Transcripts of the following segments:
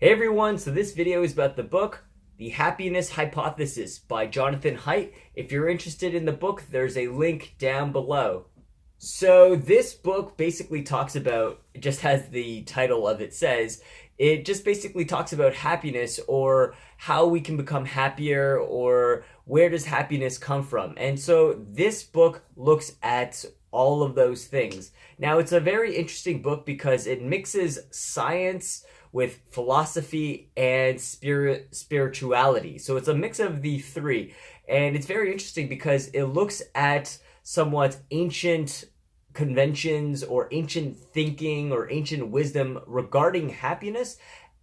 Hey everyone, so this video is about the book The Happiness Hypothesis by Jonathan Haidt. If you're interested in the book, there's a link down below. So this book basically talks about, just as the title of it says, it just basically talks about happiness, or how we can become happier, or where does happiness come from. And so this book looks at all of those things. Now it's a very interesting book because it mixes science with philosophy and spirituality. So it's a mix of the three. And it's very interesting because it looks at somewhat ancient conventions or ancient thinking or ancient wisdom regarding happiness.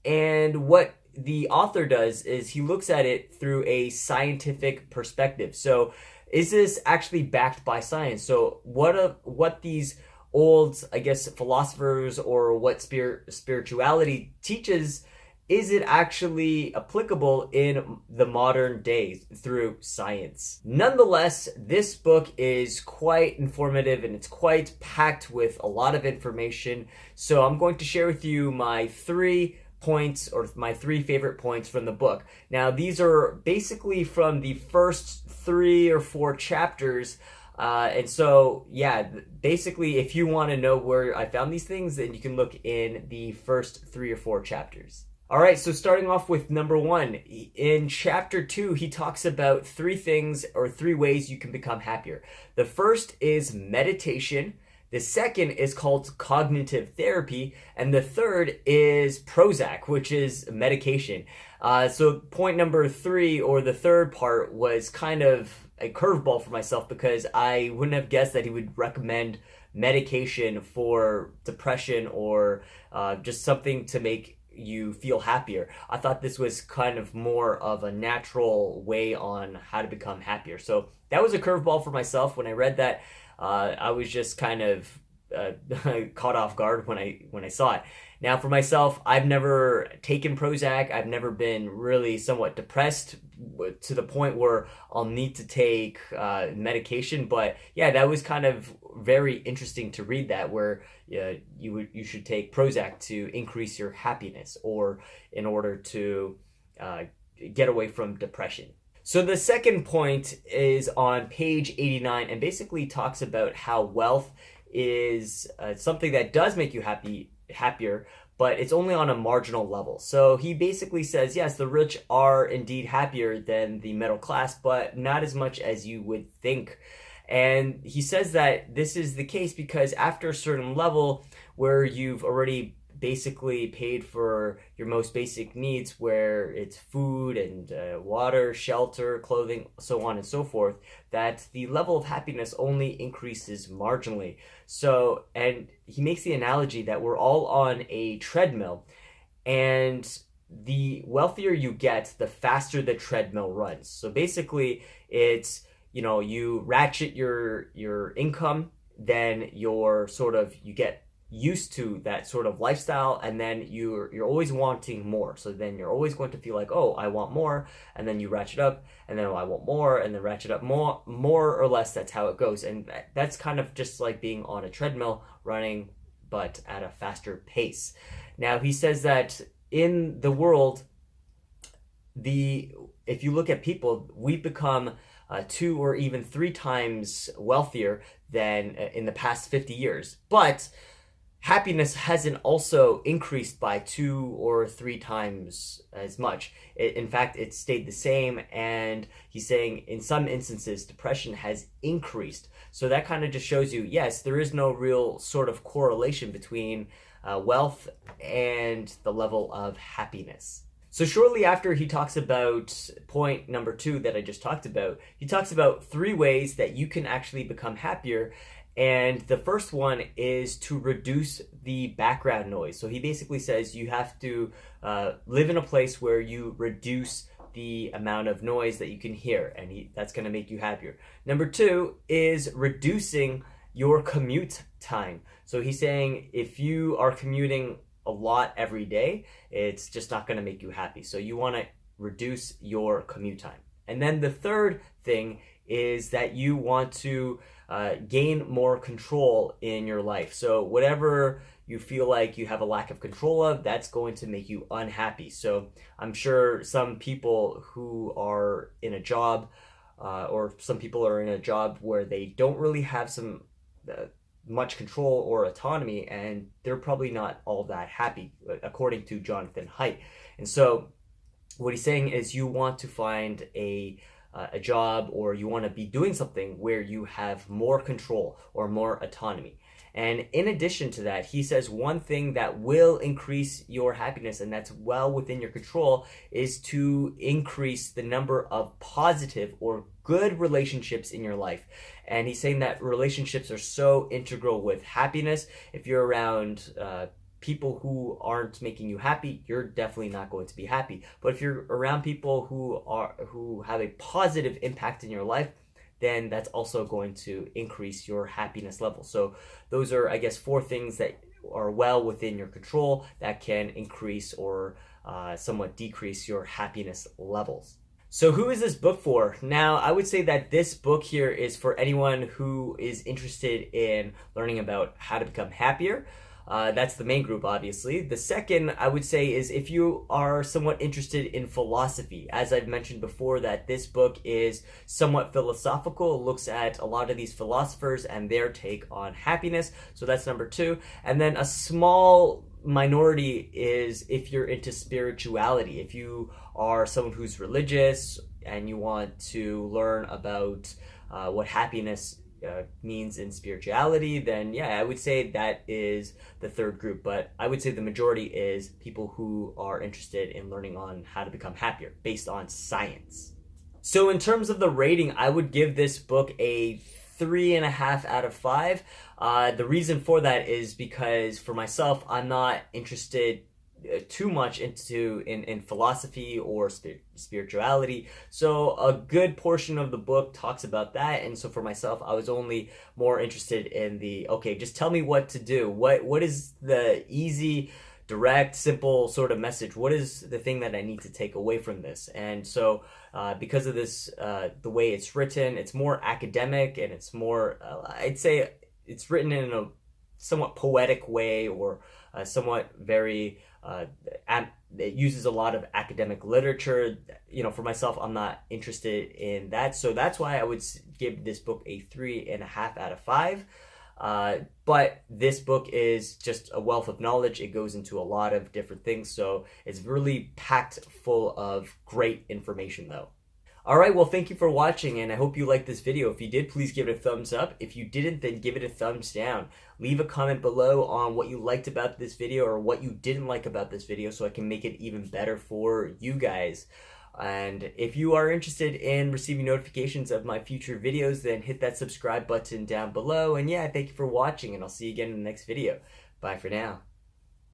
And what the author does is he looks at it through a scientific perspective. So is this actually backed by science? So what these old, I guess, philosophers, or what spirituality teaches, is it actually applicable in the modern days through science? Nonetheless, this book is quite informative and it's quite packed with a lot of information. So I'm going to share with you my 3 points, or my 3 favorite points from the book. Now, these are basically from the first 3 or 4 chapters. And so, yeah, basically, if you want to know where I found these things, then you can look in the first 3 or 4 chapters. All right, so starting off with number 1, in chapter 2, he talks about 3 things, or 3 ways you can become happier. The first is meditation. The second is called cognitive therapy, and the third is Prozac, which is medication. So point number 3, or the third part, was kind of a curveball for myself because I wouldn't have guessed that he would recommend medication for depression, or just something to make you feel happier. I thought this was kind of more of a natural way on how to become happier. So that was a curveball for myself. When I read that, I was just kind of caught off guard when I saw it. Now, for myself, I've never taken Prozac. I've never been really somewhat depressed to the point where I'll need to take medication. But yeah, that was kind of very interesting to read that, where you should take Prozac to increase your happiness, or in order to get away from depression. So the second point is on page 89, and basically talks about how wealth is something that does make you happier, but it's only on a marginal level. So he basically says, yes, the rich are indeed happier than the middle class, but not as much as you would think. And he says that this is the case because after a certain level, where you've already basically paid for your most basic needs, where it's food and water, shelter, clothing, so on and so forth, that the level of happiness only increases marginally. So, and he makes the analogy that we're all on a treadmill, and the wealthier you get, the faster the treadmill runs. So basically, it's, you ratchet your income, then you get used to that sort of lifestyle, and then you're always wanting more. So then you're always going to feel like, oh, I want more, and then you ratchet up, and then, oh, I want more, and then ratchet up more or less. That's how it goes. And that's kind of just like being on a treadmill running, but at a faster pace. Now, he says that in the world, if you look at people, we become 2 or even 3 times wealthier than in the past 50 years. But happiness hasn't also increased by 2 or 3 times as much. In fact, it stayed the same. And he's saying in some instances, depression has increased. So that kind of just shows you, yes, there is no real sort of correlation between wealth and the level of happiness. So shortly after he talks about point number 2 that I just talked about, he talks about 3 ways that you can actually become happier. And the first one is to reduce the background noise. So he basically says you have to live in a place where you reduce the amount of noise that you can hear, and that's going to make you happier. Number 2 is reducing your commute time. So he's saying if you are commuting a lot every day, it's just not going to make you happy. So you want to reduce your commute time. And then the third thing is that you want to gain more control in your life. So whatever you feel like you have a lack of control of, that's going to make you unhappy. So I'm sure some people who are in a job, or some people are in a job where they don't really have some much control or autonomy, and they're probably not all that happy, according to Jonathan Haidt. And so what he's saying is you want to find a job, or you want to be doing something where you have more control or more autonomy. And in addition to that, he says one thing that will increase your happiness, and that's well within your control, is to increase the number of positive or good relationships in your life. And he's saying that relationships are so integral with happiness. If you're around people who aren't making you happy, you're definitely not going to be happy. But if you're around people who have a positive impact in your life, then that's also going to increase your happiness level. So those are, I guess, 4 things that are well within your control that can increase or somewhat decrease your happiness levels. So who is this book for? Now, I would say that this book here is for anyone who is interested in learning about how to become happier. That's the main group, obviously. The second, I would say, is if you are somewhat interested in philosophy. As I've mentioned before, that this book is somewhat philosophical. It looks at a lot of these philosophers and their take on happiness. So that's number 2. And then a small minority is if you're into spirituality. If you are someone who's religious and you want to learn about what happiness means in spirituality, then yeah, I would say that is the third group. But I would say the majority is people who are interested in learning on how to become happier based on science. So in terms of the rating, I would give this book a 3.5 out of 5. The reason for that is because for myself, I'm not interested too much in philosophy or spirituality, so a good portion of the book talks about that. And so for myself, I was only more interested in the, okay, just tell me what to do. What is the easy, direct, simple sort of message? What is the thing that I need to take away from this? And so because of this, the way it's written, it's more academic, and it's more I'd say it's written in a somewhat poetic way, or somewhat very it uses a lot of academic literature. You know, for myself, I'm not interested in that, so that's why I would give this book a 3.5 out of 5. But this book is just a wealth of knowledge. It goes into a lot of different things, so it's really packed full of great information though. Alright, well, thank you for watching, and I hope you liked this video. If you did, please give it a thumbs up. If you didn't, then give it a thumbs down. Leave a comment below on what you liked about this video or what you didn't like about this video, so I can make it even better for you guys. And if you are interested in receiving notifications of my future videos, then hit that subscribe button down below. And yeah, thank you for watching, and I'll see you again in the next video. Bye for now.